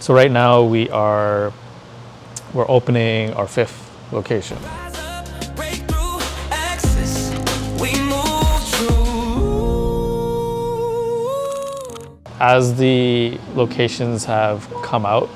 So right now we're opening our 5th location. As the locations have come out,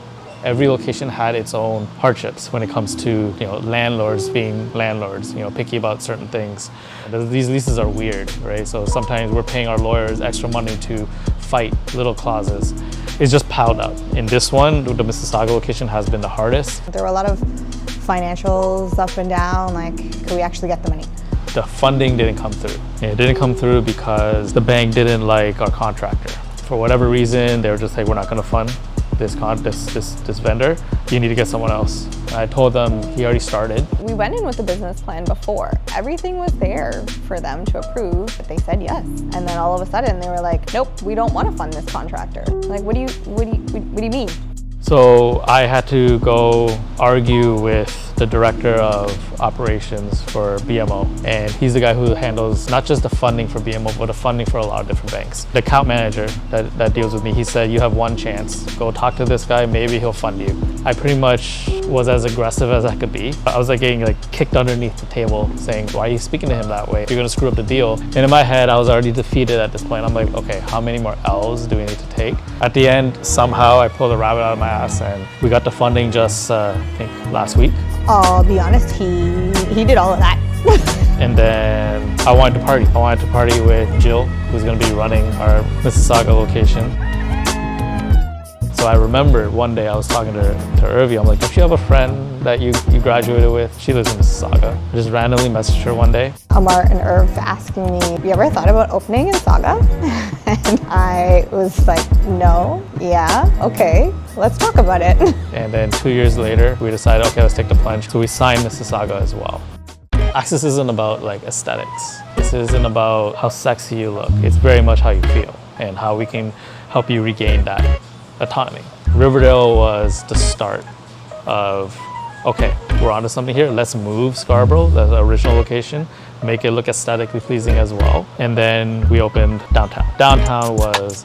every location had its own hardships when it comes to, landlords being landlords, picky about certain things. These leases are weird, right? So sometimes we're paying our lawyers extra money to fight little clauses. It's just piled up. In this one, the Mississauga location has been the hardest. There were a lot of financials up and down, like, could we actually get the money? The funding didn't come through. It didn't come through because the bank didn't like our contractor. For whatever reason, they were just like, we're not gonna fund this vendor. You need to get someone else. And I told them he already started. We went in with the business plan before. Everything was there for them to approve, but they said yes. And then all of a sudden they were like, nope, we don't want to fund this contractor. Like, what do you mean? So I had to go argue with the director of operations for BMO. And he's the guy who handles not just the funding for BMO, but the funding for a lot of different banks. The account manager that deals with me, he said, you have one chance. Go talk to this guy, maybe he'll fund you. I pretty much was as aggressive as I could be. I was like getting kicked underneath the table saying, why are you speaking to him that way? You're gonna screw up the deal. And in my head, I was already defeated at this point. I'm like, okay, how many more L's do we need to take? At the end, somehow I pulled a rabbit out of my ass and we got the funding just, I think, last week. I'll be honest, he did all of that. And then I wanted to party. I wanted to party with Jill, who's gonna be running our Mississauga location. So I remember one day I was talking to Irvi. I'm like, don't you have a friend that you graduated with? She lives in Mississauga. I just randomly messaged her one day. Amar and Irv asking me, you ever thought about opening in Saga? And I was like, no, yeah, okay, let's talk about it. And then 2 years later, we decided, okay, let's take the plunge. So we signed Mississauga as well. Access isn't about aesthetics. This isn't about how sexy you look. It's very much how you feel and how we can help you regain that autonomy. Riverdale was the start of, okay, we're onto something here. Let's move Scarborough, the original location, make it look aesthetically pleasing as well. And then we opened downtown. Downtown was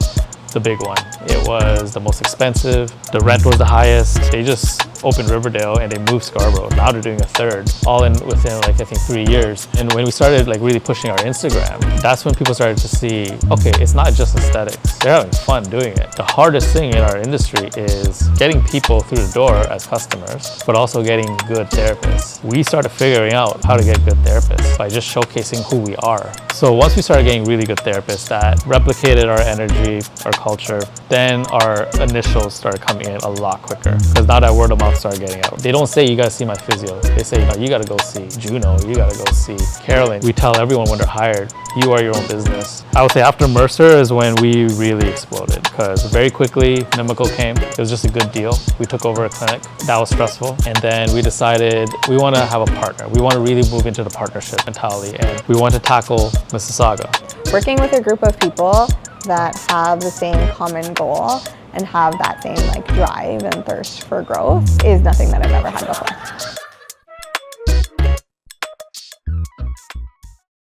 the big one. It was the most expensive. The rent was the highest. They just opened Riverdale and they moved Scarborough. Now they're doing a third, all within I think 3 years. And when we started really pushing our Instagram, that's when people started to see, okay, it's not just aesthetics. They're having fun doing it. The hardest thing in our industry is getting people through the door as customers, but also getting good therapists. We started figuring out how to get good therapists by just showcasing who we are. So once we started getting really good therapists that replicated our energy, our culture, then our initials started coming in a lot quicker. Because now that word of mouth started getting out. They don't say, you gotta see my physio. They say, no, you gotta go see Juno, you gotta go see Carolyn. We tell everyone when they're hired, you are your own business. I would say after Mercer is when we really exploded, because very quickly, Nimical came. It was just a good deal. We took over a clinic. That was stressful. And then we decided we want to have a partner. We want to really move into the partnership mentality, and we want to tackle Mississauga. Working with a group of people that have the same common goal and have that same drive and thirst for growth is nothing that I've ever had before.